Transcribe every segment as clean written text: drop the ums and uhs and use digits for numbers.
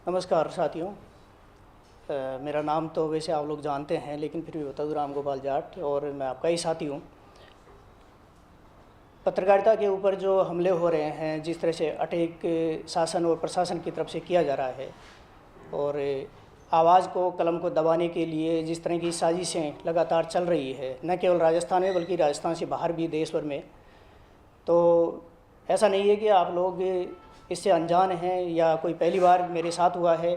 नमस्कार साथियों। मेरा नाम तो वैसे आप लोग जानते हैं, लेकिन फिर भी बता दूँ, राम गोपाल जाट, और मैं आपका ही साथी हूँ। पत्रकारिता के ऊपर जो हमले हो रहे हैं, जिस तरह से अटैक शासन और प्रशासन की तरफ से किया जा रहा है, और आवाज़ को, कलम को दबाने के लिए जिस तरह की साजिशें लगातार चल रही है, न केवल राजस्थान में बल्कि राजस्थान से बाहर भी देश भर में, तो ऐसा नहीं है कि आप लोग इससे अनजान हैं या कोई पहली बार मेरे साथ हुआ है।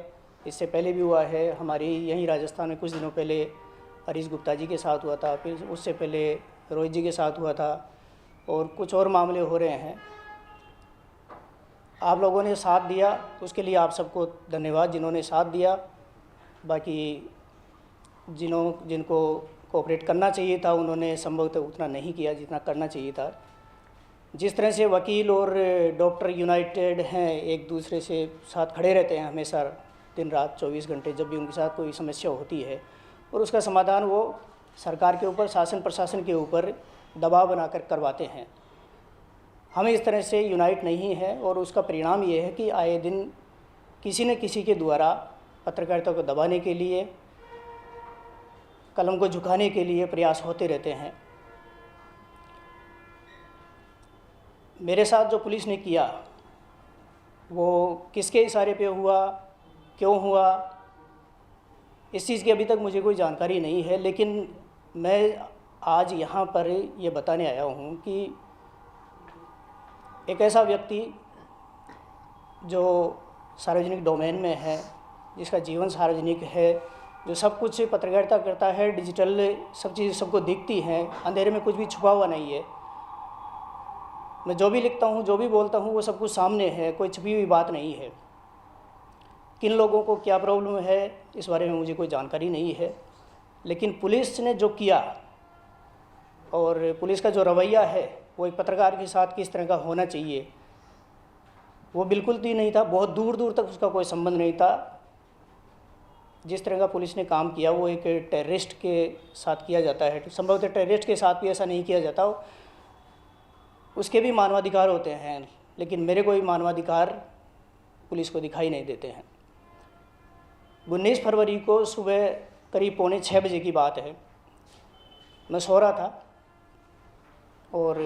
इससे पहले भी हुआ है। हमारी यहीं राजस्थान में कुछ दिनों पहले हरीश गुप्ता जी के साथ हुआ था, फिर उससे पहले रोहित जी के साथ हुआ था, और कुछ और मामले हो रहे हैं। आप लोगों ने साथ दिया, उसके लिए आप सबको धन्यवाद जिन्होंने साथ दिया। बाकी जिनको कोऑपरेट करना चाहिए था, उन्होंने संभवतः उतना नहीं किया जितना करना चाहिए था। जिस तरह से वकील और डॉक्टर यूनाइटेड हैं, एक दूसरे से साथ खड़े रहते हैं हमेशा, दिन रात 24 घंटे, जब भी उनके साथ कोई समस्या होती है, और उसका समाधान वो सरकार के ऊपर, शासन प्रशासन के ऊपर दबाव बनाकर करवाते हैं। हम इस तरह से यूनाइट नहीं है, और उसका परिणाम ये है कि आए दिन किसी न किसी के द्वारा पत्रकारिता को दबाने के लिए, कलम को झुकाने के लिए प्रयास होते रहते हैं। मेरे साथ जो पुलिस ने किया, वो किसके इशारे पे हुआ, क्यों हुआ, इस चीज़ की अभी तक मुझे कोई जानकारी नहीं है। लेकिन मैं आज यहाँ पर ये बताने आया हूँ कि एक ऐसा व्यक्ति जो सार्वजनिक डोमेन में है, जिसका जीवन सार्वजनिक है, जो सब कुछ पत्रकारिता करता है, डिजिटल सब चीज़ सबको दिखती हैं, अंधेरे में कुछ भी छुपा हुआ नहीं है। मैं जो भी लिखता हूँ, जो भी बोलता हूँ, वो सब कुछ सामने है, कोई छुपी हुई बात नहीं है। किन लोगों को क्या प्रॉब्लम है, इस बारे में मुझे कोई जानकारी नहीं है। लेकिन पुलिस ने जो किया, और पुलिस का जो रवैया है, वो एक पत्रकार के साथ किस तरह का होना चाहिए, वो बिल्कुल भी नहीं था। बहुत दूर दूर तक उसका कोई संबंध नहीं था। जिस तरह का पुलिस ने काम किया, वो एक टेररिस्ट के साथ किया जाता है। संभवतः टेररिस्ट के साथ भी ऐसा नहीं किया जाता। उसके भी मानवाधिकार होते हैं, लेकिन मेरे कोई मानवाधिकार पुलिस को दिखाई नहीं देते हैं। 19 फरवरी को सुबह करीब 5:45 बजे की बात है। मैं सो रहा था और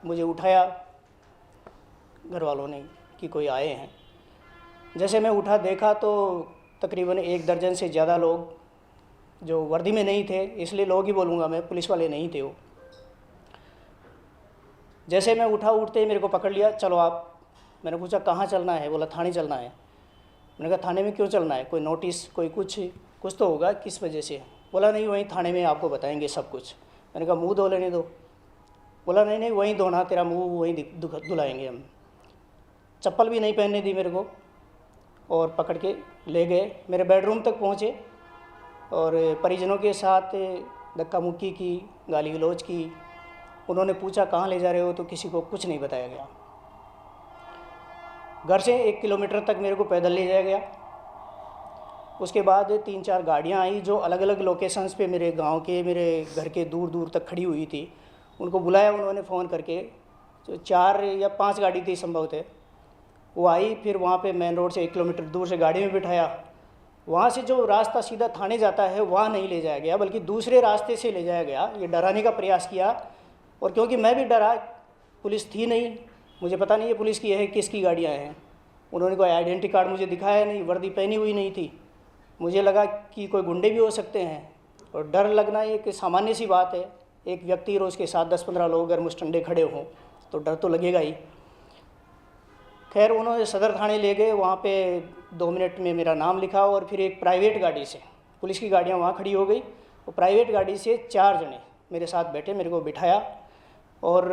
मुझे उठाया घर वालों ने कि कोई आए हैं। जैसे मैं उठा, देखा तो तकरीबन 1 दर्जन से ज़्यादा लोग, जो वर्दी में नहीं थे, इसलिए लोग ही बोलूँगा मैं, पुलिस वाले नहीं थे वो। जैसे मैं उठा, उठते ही मेरे को पकड़ लिया, चलो आप। मैंने पूछा कहाँ चलना है? बोला थाने चलना है। मैंने कहा थाने में क्यों चलना है? कोई नोटिस, कोई कुछ तो होगा, किस वजह से? बोला नहीं, वहीं थाने में आपको बताएंगे सब कुछ। मैंने कहा मुंह धो लेने दो। बोला नहीं, वहीं धोना, तेरा मुंह वहीं धुलाएंगे हम। चप्पल भी नहीं पहनने दी मेरे को, और पकड़ के ले गए। मेरे बेडरूम तक पहुँचे, और परिजनों के साथ धक्का मुक्की की, गाली गलौज की। उन्होंने पूछा कहाँ ले जा रहे हो, तो किसी को कुछ नहीं बताया गया। घर से 1 किलोमीटर तक मेरे को पैदल ले जाया गया। उसके बाद 3-4 गाड़ियाँ आई, जो अलग अलग लोकेशंस पे मेरे गांव के, मेरे घर के दूर दूर तक खड़ी हुई थी। उनको बुलाया उन्होंने फ़ोन करके, तो 4 या 5 गाड़ी थी संभवतः। वो आई, फिर वहाँ पे मेन रोड से 1 किलोमीटर दूर से गाड़ी में बिठाया। वहाँ से जो रास्ता सीधा थाने जाता है, वहाँ नहीं ले जाया गया, बल्कि दूसरे रास्ते से ले जाया गया। ये डराने का प्रयास किया, और क्योंकि मैं भी डरा, पुलिस थी नहीं, मुझे पता नहीं है पुलिस की है किसकी गाड़ियाँ हैं। उन्होंने कोई आइडेंटिटी कार्ड मुझे दिखाया नहीं, वर्दी पहनी हुई नहीं थी। मुझे लगा कि कोई गुंडे भी हो सकते हैं, और डर लगना एक सामान्य सी बात है। एक व्यक्ति और उसके साथ 10-15 लोग अगर मुस्टंडे खड़े हों तो डर तो लगेगा ही। खैर, उन्होंने सदर थाने ले गए। वहाँ पे 2 मिनट में मेरा नाम लिखा, और फिर एक प्राइवेट गाड़ी से, पुलिस की गाड़ियाँ वहाँ खड़ी हो गई, और प्राइवेट गाड़ी से 4 जने मेरे साथ बैठे, मेरे को बिठाया, और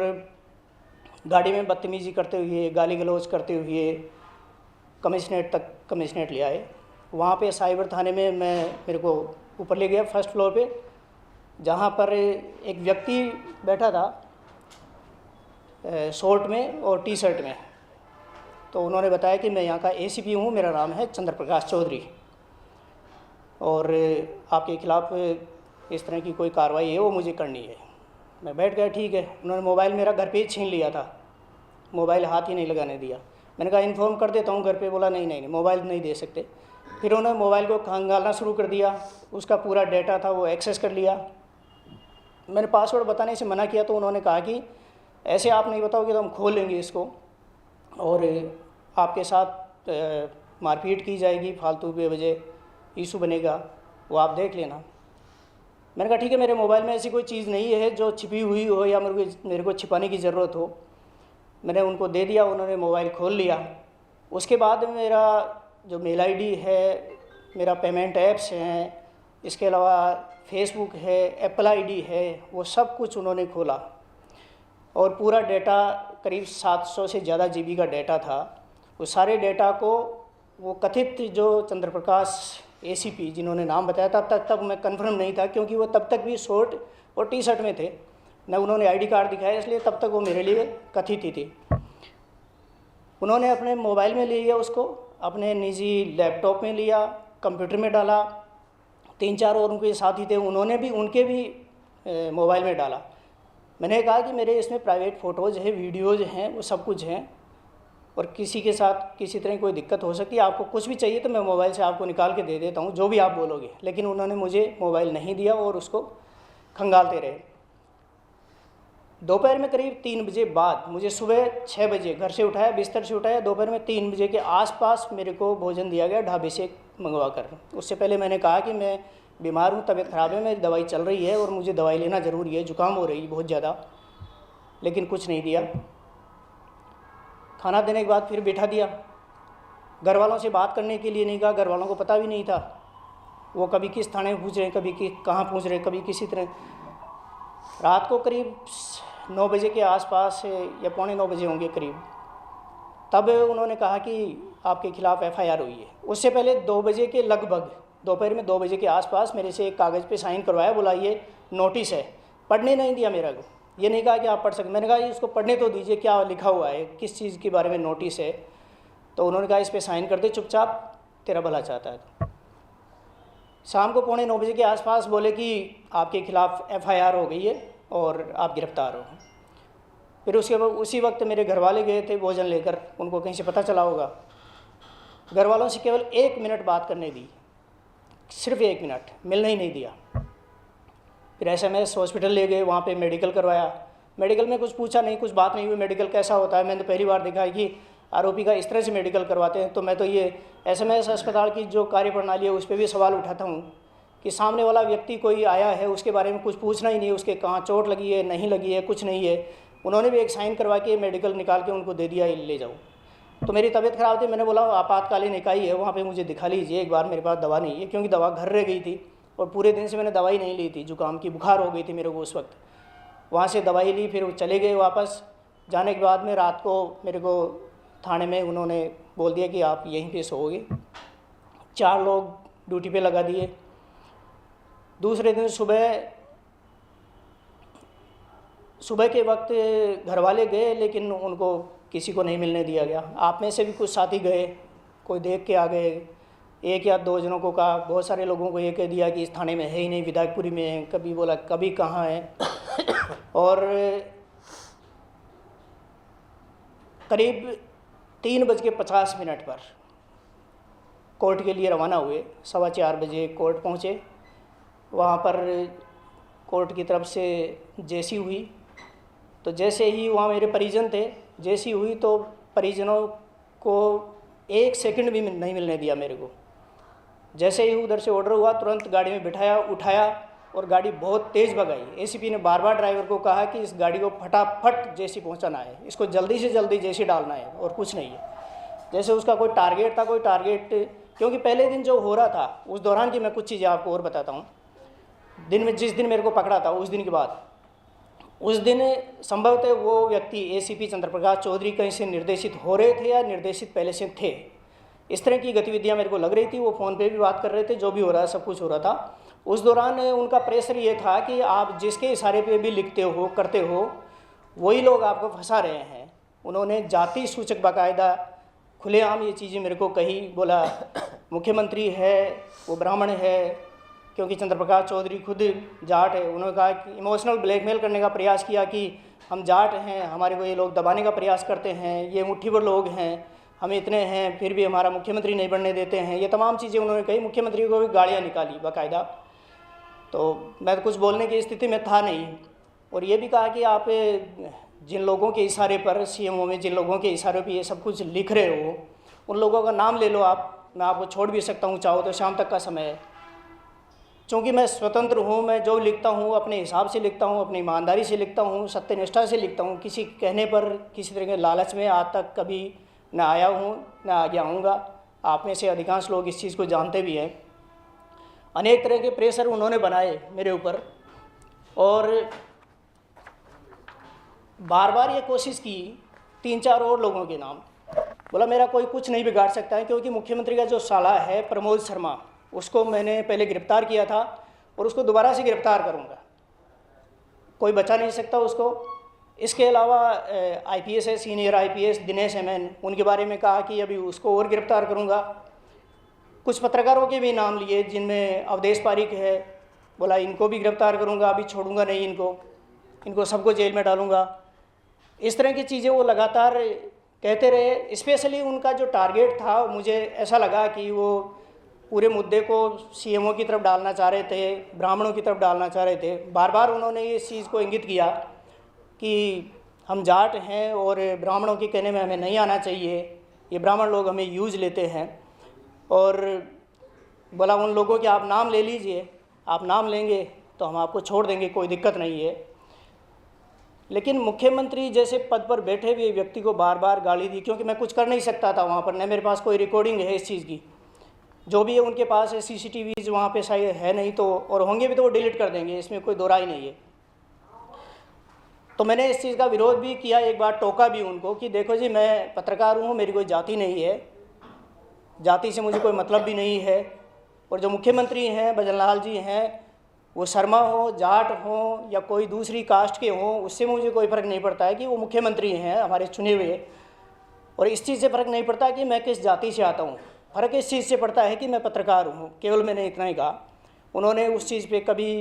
गाड़ी में बदतमीज़ी करते हुए, गाली गलौज करते हुए कमिश्नरेट ले आए। वहाँ पे साइबर थाने में मेरे को ऊपर ले गया, फर्स्ट फ्लोर पे, जहाँ पर एक व्यक्ति बैठा था शॉर्ट में और टी-शर्ट में। तो उन्होंने बताया कि मैं यहाँ का एसीपी हूँ, मेरा नाम है चंद्र प्रकाश चौधरी, और आपके खिलाफ़ इस तरह की कोई कार्रवाई है, वो मुझे करनी है। मैं बैठ गया, ठीक है। उन्होंने मोबाइल मेरा घर पे ही छीन लिया था, मोबाइल हाथ ही नहीं लगाने दिया। मैंने कहा इन्फॉर्म कर देता हूँ घर पे। बोला नहीं नहीं नहीं, मोबाइल नहीं दे सकते। फिर उन्होंने मोबाइल को खंगालना शुरू कर दिया, उसका पूरा डेटा था वो एक्सेस कर लिया। मैंने पासवर्ड बताने से मना किया तो उन्होंने कहा कि ऐसे आप नहीं बताओगे तो हम खोल लेंगे इसको और आपके साथ मारपीट की जाएगी, फालतू बेवजह इशू बनेगा, वो आप देख लेना। मैंने कहा ठीक है, मेरे मोबाइल में ऐसी कोई चीज़ नहीं है जो छिपी हुई हो या मेरे को छिपाने की ज़रूरत हो। मैंने उनको दे दिया, उन्होंने मोबाइल खोल लिया। उसके बाद मेरा जो मेल आईडी है, मेरा पेमेंट ऐप्स हैं, इसके अलावा फेसबुक है, एप्पल आईडी है, वो सब कुछ उन्होंने खोला और पूरा डेटा करीब 700 से ज़्यादा जीबी का डेटा था। उस सारे डेटा को वो कथित जो चंद्रप्रकाश एसीपी जिन्होंने नाम बताया था, तब तक मैं कंफर्म नहीं था क्योंकि वो तब तक भी शॉर्ट और टी शर्ट में थे, न उन्होंने आईडी कार्ड दिखाया, इसलिए तब तक वो मेरे लिए कथित ही थी। उन्होंने अपने मोबाइल में लिया, उसको अपने निजी लैपटॉप में लिया, कंप्यूटर में डाला। 3-4 और उनके साथी थे, उन्होंने भी उनके भी मोबाइल में डाला। मैंने कहा कि मेरे इसमें प्राइवेट फ़ोटोज़ हैं, वीडियोज़ हैं, वो सब कुछ हैं और किसी के साथ किसी तरह कोई दिक्कत हो सकती है। आपको कुछ भी चाहिए तो मैं मोबाइल से आपको निकाल के दे देता हूँ, जो भी आप बोलोगे। लेकिन उन्होंने मुझे मोबाइल नहीं दिया और उसको खंगालते रहे। दोपहर में करीब 3 बजे बाद मुझे सुबह 6 बजे घर से उठाया, बिस्तर से उठाया। दोपहर में 3 बजे के आसपास मेरे को भोजन दिया गया ढाबे से मंगवा कर। उससे पहले मैंने कहा कि मैं बीमार हूँ, तबीयत ख़राब है, मेरी दवाई चल रही है और मुझे दवाई लेना ज़रूरी है, जुकाम हो रही है बहुत ज़्यादा। लेकिन कुछ नहीं दिया। खाना देने के बाद फिर बिठा दिया। घर वालों से बात करने के लिए नहीं कहा, घर वालों को पता भी नहीं था। वो कभी किस थाने में पूछ रहे, कभी कहाँ पूछ रहे, कभी किसी तरह। रात को करीब 9 बजे के आसपास या 8:45 बजे होंगे करीब, तब उन्होंने कहा कि आपके खिलाफ़ एफआईआर हुई है। उससे पहले 2 बजे के लगभग, दोपहर में 2 बजे के आसपास मेरे से एक कागज़ पे साइन करवाया, बोला ये नोटिस है। पढ़ने नहीं दिया मेरा को, ये नहीं कहा कि आप पढ़ सकते। मैंने कहा इसको पढ़ने तो दीजिए, क्या लिखा हुआ है, किस चीज़ के बारे में नोटिस है। तो उन्होंने कहा इस पर साइन कर दे चुपचाप, तेरा भला चाहता है। तो शाम को 8:45 बजे के आसपास बोले कि आपके खिलाफ़ एफआईआर हो गई है और आप गिरफ़्तार हो। फिर उसके बाद उसी वक्त मेरे घर वाले गए थे भोजन लेकर, उनको कहीं से पता चला होगा। घर वालों से केवल 1 मिनट बात करने दी, सिर्फ 1 मिनट, मिलने ही नहीं दिया। फिर एसएमएस हॉस्पिटल ले गए, वहाँ पे मेडिकल करवाया। मेडिकल में कुछ पूछा नहीं, कुछ बात नहीं हुई। मेडिकल कैसा होता है, मैंने तो पहली बार देखा है कि आरोपी का इस तरह से मेडिकल करवाते हैं। तो मैं तो ये एसएमएस अस्पताल की जो कार्यप्रणाली है उस पर भी सवाल उठाता हूँ कि सामने वाला व्यक्ति कोई आया है, उसके बारे में कुछ पूछना ही नहीं, उसके कहाँ चोट लगी है, नहीं लगी है, कुछ नहीं है। उन्होंने भी एक साइन करवा के मेडिकल निकाल के उनको दे दिया, ले जाओ। तो मेरी तबीयत ख़राब थी, मैंने बोला आपातकालीन इकाई है, वहाँ पे मुझे दिखा लीजिए एक बार, मेरे पास दवा नहीं है, क्योंकि दवा घर रह गई थी और पूरे दिन से मैंने दवाई नहीं ली थी, जुकाम की बुखार हो गई थी मेरे को उस वक्त। वहाँ से दवाई ली, फिर वो चले गए वापस। जाने के बाद में रात को मेरे को थाने में उन्होंने बोल दिया कि आप यहीं पे सोओगे। 4 लोग ड्यूटी पे लगा दिए। दूसरे दिन सुबह के वक्त घर वाले गए, लेकिन उनको किसी को नहीं मिलने दिया गया। आप में से भी कुछ साथी गए, कोई देख के आ गए। 1 या 2 जनों को कहा, बहुत सारे लोगों को ये कह दिया कि इस थाने में है ही नहीं, विधायकपुरी में है। कभी बोला कभी कहाँ है। और करीब 3:50 पर कोर्ट के लिए रवाना हुए। 4:15 बजे कोर्ट पहुँचे। वहाँ पर कोर्ट की तरफ से जेसी हुई। तो जैसे ही वहाँ मेरे परिजन थे, जेसी हुई तो परिजनों को 1 सेकंड भी नहीं मिलने दिया मेरे को। जैसे ही उधर से ऑर्डर हुआ, तुरंत गाड़ी में बिठाया, उठाया और गाड़ी बहुत तेज़ भगाई। एसीपी ने बार बार ड्राइवर को कहा कि इस गाड़ी को फटाफट जेसी पहुंचाना है, इसको जल्दी से जल्दी जेसी डालना है और कुछ नहीं है। जैसे उसका कोई टारगेट था, कोई टारगेट, क्योंकि पहले दिन जो हो रहा था उस दौरान की मैं कुछ चीज़ें आपको और बताता हूँ। दिन में जिस दिन मेरे को पकड़ा था, उस दिन के बाद, उस दिन संभवतः वो व्यक्ति एसीपी चंद्रप्रकाश चौधरी कहीं से निर्देशित हो रहे थे या निर्देशित पहले से थे। इस तरह की गतिविधियां मेरे को लग रही थी। वो फ़ोन पे भी बात कर रहे थे, जो भी हो रहा है सब कुछ हो रहा था। उस दौरान उनका प्रेशर ये था कि आप जिसके इशारे पे भी लिखते हो, करते हो, वही लोग आपको फंसा रहे हैं। उन्होंने जाति सूचक बाकायदा खुलेआम ये चीज़ें मेरे को कही। बोला मुख्यमंत्री है, वो ब्राह्मण है, क्योंकि चंद्रप्रकाश चौधरी खुद जाट है। उन्होंने कहा कि इमोशनल ब्लैकमेल करने का प्रयास किया कि हम जाट हैं, हमारे को ये लोग दबाने का प्रयास करते हैं, ये मुट्ठी भर लोग हैं, हम इतने हैं फिर भी हमारा मुख्यमंत्री नहीं बनने देते हैं, ये तमाम चीज़ें उन्होंने कही। मुख्यमंत्री को भी गालियाँ निकाली बाकायदा। तो मैं तो कुछ बोलने की स्थिति में था नहीं। और ये भी कहा कि आप जिन लोगों के इशारे पर सीएमओ में जिन लोगों के इशारे पर ये सब कुछ लिख रहे हो, उन लोगों का नाम ले लो आप, मैं आपको छोड़ भी सकता हूँ चाहो तो, शाम तक का समय है। चूँकि मैं स्वतंत्र हूँ, मैं जो लिखता हूँ अपने हिसाब से लिखता हूँ, अपनी ईमानदारी से लिखता हूँ, सत्यनिष्ठा से लिखता हूँ। किसी कहने पर किसी तरह के लालच में आज तक कभी न आया हूँ न आगे आऊँगा। आप में से अधिकांश लोग इस चीज़ को जानते भी हैं। अनेक तरह के प्रेशर उन्होंने बनाए मेरे ऊपर और बार बार ये कोशिश की 3-4 और लोगों के नाम। बोला मेरा कोई कुछ नहीं बिगाड़ सकता है, क्योंकि मुख्यमंत्री का जो साला है प्रमोद शर्मा, उसको मैंने पहले गिरफ्तार किया था और उसको दोबारा से गिरफ्तार करूंगा, कोई बचा नहीं सकता उसको। इसके अलावा आईपीएस है, सीनियर आईपीएस दिनेश एमएन, उनके बारे में कहा कि अभी उसको और गिरफ्तार करूंगा। कुछ पत्रकारों के भी नाम लिए जिनमें अवधेश पारीक है, बोला इनको भी गिरफ्तार करूंगा, अभी छोड़ूंगा नहीं इनको सबको जेल में डालूंगा। इस तरह की चीज़ें वो लगातार कहते रहे। स्पेशली उनका जो टारगेट था, मुझे ऐसा लगा कि वो पूरे मुद्दे को सीएमओ की तरफ डालना चाह रहे थे, ब्राह्मणों की तरफ डालना चाह रहे थे। बार बार उन्होंने इस चीज़ को इंगित किया कि हम जाट हैं और ब्राह्मणों के कहने में हमें नहीं आना चाहिए, ये ब्राह्मण लोग हमें यूज लेते हैं। और बोला उन लोगों के आप नाम ले लीजिए, आप नाम लेंगे तो हम आपको छोड़ देंगे, कोई दिक्कत नहीं है। लेकिन मुख्यमंत्री जैसे पद पर बैठे हुए व्यक्ति को बार बार गाली दी, क्योंकि मैं कुछ कर नहीं सकता था वहाँ पर, न मेरे पास कोई रिकॉर्डिंग है इस चीज़ की। जो भी है उनके पास है, सीसीटीवीज वहाँ पे शायद है नहीं तो, और होंगे भी तो वो डिलीट कर देंगे, इसमें कोई दो राय नहीं है। तो मैंने इस चीज़ का विरोध भी किया, एक बार टोका भी उनको कि देखो जी मैं पत्रकार हूँ, मेरी कोई जाति नहीं है, जाति से मुझे कोई मतलब भी नहीं है। और जो मुख्यमंत्री हैं भजनलाल जी हैं, वो शर्मा हो, जाट हो या कोई दूसरी कास्ट के हों, उससे मुझे कोई फ़र्क नहीं पड़ता है कि वो मुख्यमंत्री हैं हमारे चुने हुए। और इस चीज़ से फ़र्क नहीं पड़ता कि मैं किस जाति से आता हूँ, फ़र्क इस चीज़ से पड़ता है कि मैं पत्रकार हूँ। केवल मैंने इतना ही कहा, उन्होंने उस चीज़ पे कभी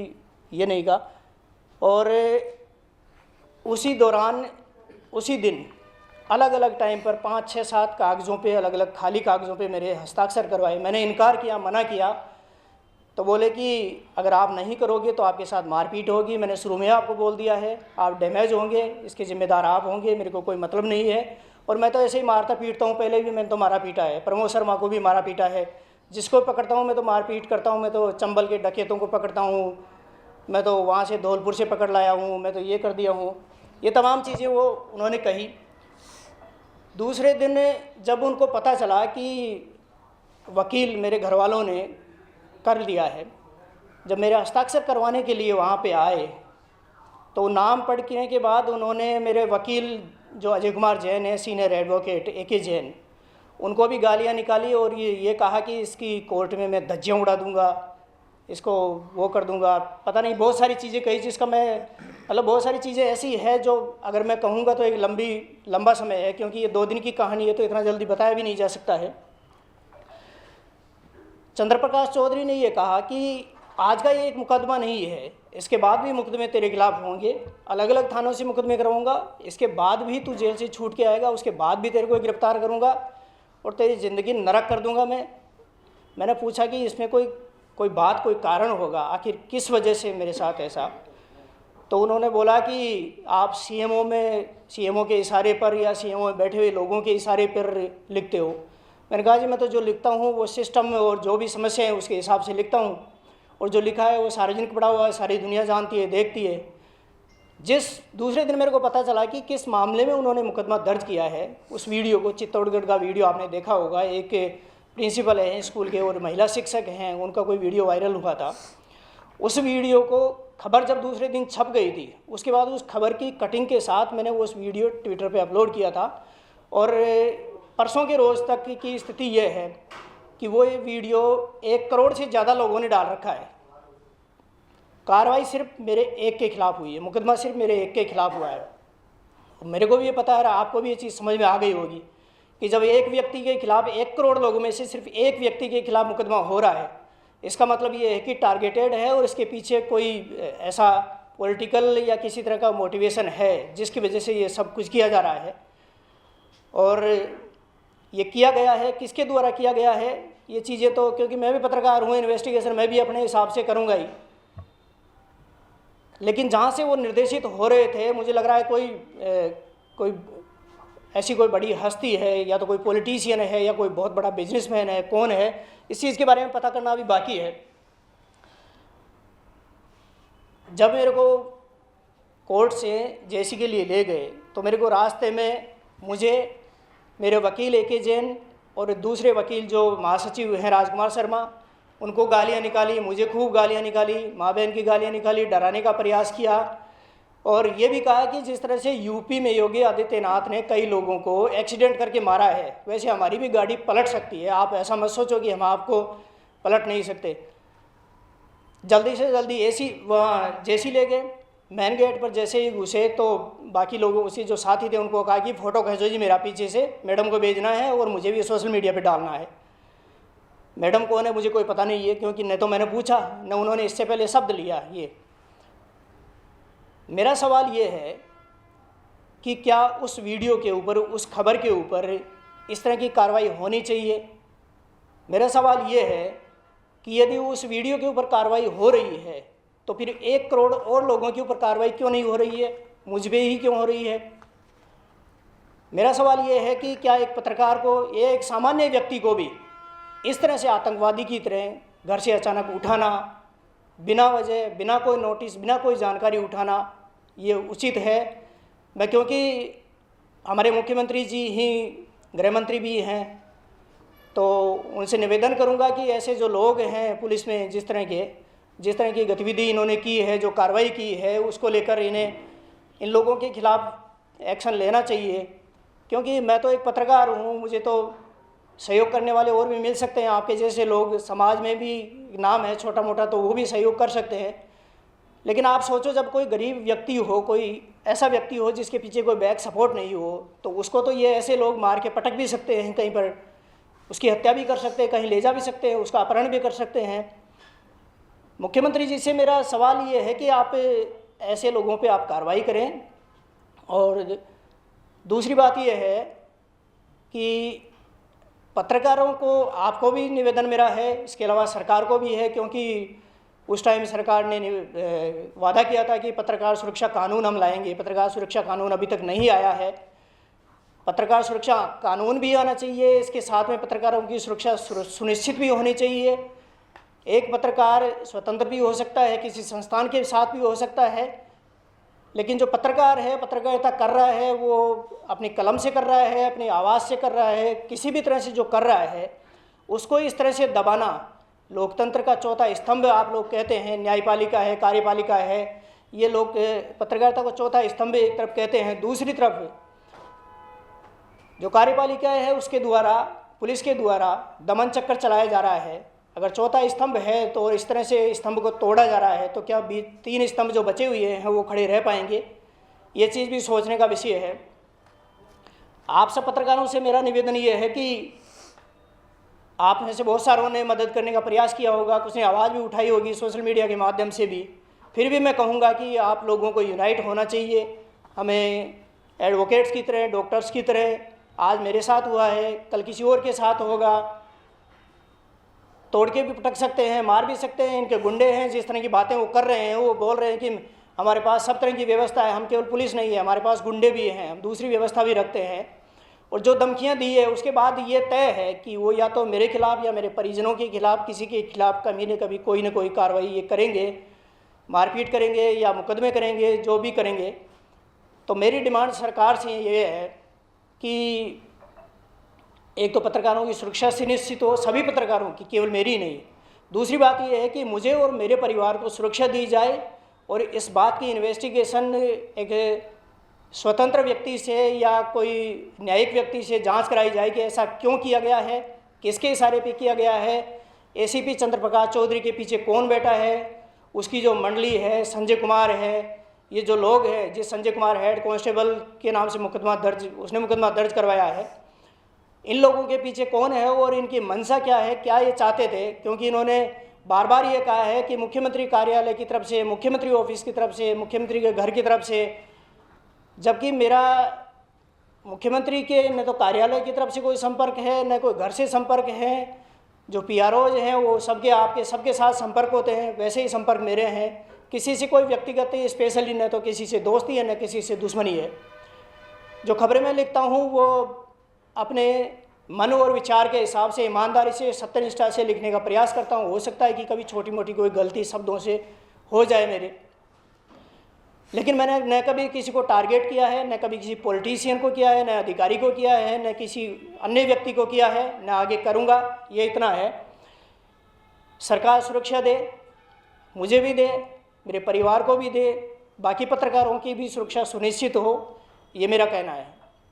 ये नहीं कहा। और उसी दौरान उसी दिन अलग अलग टाइम पर 5, 6, 7 कागज़ों पे, अलग अलग खाली कागज़ों पे मेरे हस्ताक्षर करवाए। मैंने इनकार किया, मना किया, तो बोले कि अगर आप नहीं करोगे तो आपके साथ मारपीट होगी। मैंने शुरू में आपको बोल दिया है, आप डैमेज होंगे, इसके ज़िम्मेदार आप होंगे, मेरे को कोई मतलब नहीं है। और मैं तो ऐसे ही मारता पीटता हूँ, पहले भी मैंने तो मारा पीटा है, प्रमोद शर्मा को भी मारा पीटा है, जिसको पकड़ता हूँ मैं तो मारपीट करता हूँ। मैं तो चंबल के डकैतों को पकड़ता हूँ, मैं तो वहाँ से धौलपुर से पकड़ लाया हूँ, मैं तो ये कर दिया हूँ। ये तमाम चीज़ें वो उन्होंने कही। दूसरे दिन जब उनको पता चला कि वकील मेरे घर वालों ने कर लिया है, जब मेरे हस्ताक्षर करवाने के लिए वहाँ पे आए, तो नाम पढ़ने के बाद उन्होंने मेरे वकील जो अजय कुमार जैन है, सीनियर एडवोकेट AK जैन, उनको भी गालियाँ निकाली और ये कहा कि इसकी कोर्ट में मैं धज्जियाँ उड़ा दूँगा, इसको वो कर दूँगा, पता नहीं बहुत सारी चीज़ें कही, जिसका मैं मतलब बहुत सारी चीज़ें ऐसी है जो अगर मैं कहूँगा तो एक लंबा समय है, क्योंकि ये 2 दिन की कहानी है तो इतना जल्दी बताया भी नहीं जा सकता है। चंद्रप्रकाश चौधरी ने ये कहा कि आज का ये एक मुकदमा नहीं है, इसके बाद भी मुकदमे तेरे खिलाफ होंगे, अलग अलग थानों से मुकदमे करवाऊंगा, इसके बाद भी तू जेल से छूट के आएगा, उसके बाद भी तेरे को गिरफ्तार करूंगा और तेरी ज़िंदगी नरक कर दूंगा मैंने पूछा कि इसमें कोई बात, कोई कारण होगा, आखिर किस वजह से मेरे साथ ऐसा। तो उन्होंने बोला कि आप सीएमओ के इशारे पर या सीएमओ में बैठे हुए लोगों के इशारे पर लिखते हो। मैंने कहा जी मैं तो जो लिखता हूँ वो सिस्टम में और जो भी समस्या है उसके हिसाब से लिखता हूँ, और जो लिखा है वो सार्वजनिक पड़ा हुआ है, सारी दुनिया जानती है, देखती है। दूसरे दिन मेरे को पता चला कि किस मामले में उन्होंने मुकदमा दर्ज किया है, उस वीडियो को, चित्तौड़गढ़ का वीडियो आपने देखा होगा, एक प्रिंसिपल है स्कूल के और महिला शिक्षक हैं, उनका कोई वीडियो वायरल हुआ था। उस वीडियो को खबर जब दूसरे दिन छप गई थी, उसके बाद उस खबर की कटिंग के साथ मैंने वो उस वीडियो ट्विटर पे अपलोड किया था। और परसों के रोज़ तक की स्थिति ये है कि वो ये वीडियो 1 करोड़ से ज़्यादा लोगों ने डाल रखा है। कार्रवाई सिर्फ मेरे एक के खिलाफ हुई है, मुकदमा सिर्फ मेरे एक के खिलाफ हुआ है। मेरे को भी ये पता है, आपको भी ये चीज़ समझ में आ गई होगी कि जब एक व्यक्ति के खिलाफ 1 करोड़ लोगों में से सिर्फ एक व्यक्ति के खिलाफ मुकदमा हो रहा है, इसका मतलब ये है कि टारगेटेड है और इसके पीछे कोई ऐसा पॉलिटिकल या किसी तरह का मोटिवेशन है जिसकी वजह से ये सब कुछ किया जा रहा है। और ये किया गया है, किसके द्वारा किया गया है, ये चीज़ें तो, क्योंकि मैं भी पत्रकार हूँ, इन्वेस्टिगेशन मैं भी अपने हिसाब से करूँगा ही, लेकिन जहाँ से वो निर्देशित हो रहे थे मुझे लग रहा है कोई ऐसी कोई बड़ी हस्ती है, या तो कोई पॉलिटिशियन है, या कोई बहुत बड़ा बिजनेसमैन है, कौन है, इस चीज़ के बारे में पता करना अभी बाकी है। जब मेरे को कोर्ट से जेसी के लिए ले गए तो मेरे को रास्ते में मुझे मेरे वकील AK जैन और दूसरे वकील जो महासचिव हैं राजकुमार शर्मा, उनको गालियाँ निकाली, मुझे खूब गालियाँ निकाली, माँ बहन की गालियाँ निकाली, डराने का प्रयास किया, और ये भी कहा कि जिस तरह से यूपी में योगी आदित्यनाथ ने कई लोगों को एक्सीडेंट करके मारा है, वैसे हमारी भी गाड़ी पलट सकती है, आप ऐसा मत सोचो कि हम आपको पलट नहीं सकते। जल्दी से जल्दी AC वहाँ जेसी ले गए। मेन गेट पर जैसे ही घुसे तो बाकी लोगों उसी जो साथी थे उनको कहा कि फ़ोटो खींचो जी मेरा पीछे से, मैडम को भेजना है और मुझे भी सोशल मीडिया पे डालना है। मैडम कौन है मुझे कोई पता नहीं है, क्योंकि न तो मैंने पूछा न उन्होंने इससे पहले शब्द लिया। ये मेरा सवाल ये है कि क्या उस वीडियो के ऊपर, उस खबर के ऊपर इस तरह की कार्रवाई होनी चाहिए? मेरा सवाल ये है कि यदि उस वीडियो के ऊपर कार्रवाई हो रही है तो फिर 1 करोड़ और लोगों के ऊपर कार्रवाई क्यों नहीं हो रही है, मुझ पे ही क्यों हो रही है? मेरा सवाल ये है कि क्या एक पत्रकार को, एक सामान्य व्यक्ति को भी इस तरह से आतंकवादी की तरह घर से अचानक उठाना, बिना वजह, बिना कोई नोटिस, बिना कोई जानकारी उठाना, ये उचित है? मैं, क्योंकि हमारे मुख्यमंत्री जी ही गृह मंत्री भी हैं, तो उनसे निवेदन करूंगा कि ऐसे जो लोग हैं पुलिस में, जिस तरह की गतिविधि इन्होंने की है, जो कार्रवाई की है, उसको लेकर इन लोगों के खिलाफ एक्शन लेना चाहिए। क्योंकि मैं तो एक पत्रकार हूँ, मुझे तो सहयोग करने वाले और भी मिल सकते हैं, आपके जैसे लोग, समाज में भी नाम है छोटा मोटा, तो वो भी सहयोग कर सकते हैं। लेकिन आप सोचो, जब कोई गरीब व्यक्ति हो, कोई ऐसा व्यक्ति हो जिसके पीछे कोई बैक सपोर्ट नहीं हो, तो उसको तो ये ऐसे लोग मार के पटक भी सकते हैं, कहीं पर उसकी हत्या भी कर सकते हैं, कहीं ले जा भी सकते हैं, उसका अपहरण भी कर सकते हैं। मुख्यमंत्री जी से मेरा सवाल ये है कि आप ऐसे लोगों पे आप कार्रवाई करें। और दूसरी बात ये है कि पत्रकारों को, आपको भी निवेदन मेरा है, इसके अलावा सरकार को भी है, क्योंकि उस टाइम सरकार ने वादा किया था कि पत्रकार सुरक्षा कानून हम लाएंगे। पत्रकार सुरक्षा कानून अभी तक नहीं आया है। पत्रकार सुरक्षा कानून भी आना चाहिए, इसके साथ में पत्रकारों की सुरक्षा सुनिश्चित भी होनी चाहिए। एक पत्रकार स्वतंत्र भी हो सकता है, किसी संस्थान के साथ भी हो सकता है, लेकिन जो पत्रकार है, पत्रकारिता कर रहा है, वो अपनी कलम से कर रहा है, अपनी आवाज़ से कर रहा है, किसी भी तरह से जो कर रहा है, उसको इस तरह से दबाना, लोकतंत्र का चौथा स्तंभ आप लोग कहते हैं, न्यायपालिका है, कार्यपालिका है, ये लोग पत्रकारिता को चौथा स्तंभ एक तरफ कहते हैं, दूसरी तरफ जो कार्यपालिका है उसके द्वारा, पुलिस के द्वारा दमन चक्कर चलाया जा रहा है। अगर चौथा स्तंभ है तो इस तरह से स्तंभ को तोड़ा जा रहा है, तो क्या 3 स्तंभ जो बचे हुए हैं वो खड़े रह पाएंगे? ये चीज़ भी सोचने का विषय है। आप सब पत्रकारों से मेरा निवेदन ये है कि आप में से बहुत सारों ने मदद करने का प्रयास किया होगा, कुछ ने आवाज़ भी उठाई होगी सोशल मीडिया के माध्यम से भी, फिर भी मैं कहूँगा कि आप लोगों को यूनाइट होना चाहिए। हमें एडवोकेट्स की तरह, डॉक्टर्स की तरह, आज मेरे साथ हुआ है, कल किसी और के साथ होगा, तोड़ के भी पटक सकते हैं, मार भी सकते हैं। इनके गुंडे हैं, जिस तरह की बातें वो कर रहे हैं, वो बोल रहे हैं कि हमारे पास सब तरह की व्यवस्था है, हम केवल पुलिस नहीं है, हमारे पास गुंडे भी हैं, हम दूसरी व्यवस्था भी रखते हैं। और जो धमकियां दी है उसके बाद ये तय है कि वो या तो मेरे खिलाफ़ या मेरे परिजनों के खिलाफ़, किसी के खिलाफ़ कभी न कभी कोई न कोई कार्रवाई ये करेंगे, मारपीट करेंगे या मुकदमे करेंगे, जो भी करेंगे। तो मेरी डिमांड सरकार से ये है कि एक तो पत्रकारों की सुरक्षा सुनिश्चित हो, सभी पत्रकारों की, केवल मेरी नहीं। दूसरी बात यह है कि मुझे और मेरे परिवार को सुरक्षा दी जाए और इस बात की इन्वेस्टिगेशन एक स्वतंत्र व्यक्ति से या कोई न्यायिक व्यक्ति से जांच कराई जाए कि ऐसा क्यों किया गया है, किसके इशारे पे किया गया है, ACP चंद्र प्रकाश चौधरी के पीछे कौन बैठा है, उसकी जो मंडली है, संजय कुमार है, ये जो लोग हैं, जिस संजय कुमार हेड कांस्टेबल के नाम से उसने मुकदमा दर्ज करवाया है, इन लोगों के पीछे कौन है और इनकी मंशा क्या है, क्या ये चाहते थे? क्योंकि इन्होंने बार बार ये कहा है कि मुख्यमंत्री कार्यालय की तरफ से, मुख्यमंत्री ऑफिस की तरफ से, मुख्यमंत्री के घर की तरफ से, जबकि मेरा मुख्यमंत्री के न तो कार्यालय की तरफ से कोई संपर्क है, न कोई घर से संपर्क है। जो पीआरओज हैं वो सबके साथ संपर्क होते हैं, वैसे ही संपर्क मेरे हैं। किसी से कोई व्यक्तिगत स्पेशली न तो किसी से दोस्ती है, न किसी से दुश्मनी है। जो खबरें मैं लिखता हूँ वो अपने मन और विचार के हिसाब से ईमानदारी से, सत्यनिष्ठा से लिखने का प्रयास करता हूँ। हो सकता है कि कभी छोटी मोटी कोई गलती शब्दों से हो जाए मेरे, लेकिन मैंने न कभी किसी को टारगेट किया है, न कभी किसी पॉलिटिशियन को किया है, न अधिकारी को किया है, न किसी अन्य व्यक्ति को किया है, न आगे करूँगा। ये इतना है। सरकार सुरक्षा दे, मुझे भी दे, मेरे परिवार को भी दे, बाकी पत्रकारों की भी सुरक्षा सुनिश्चित हो, ये मेरा कहना है।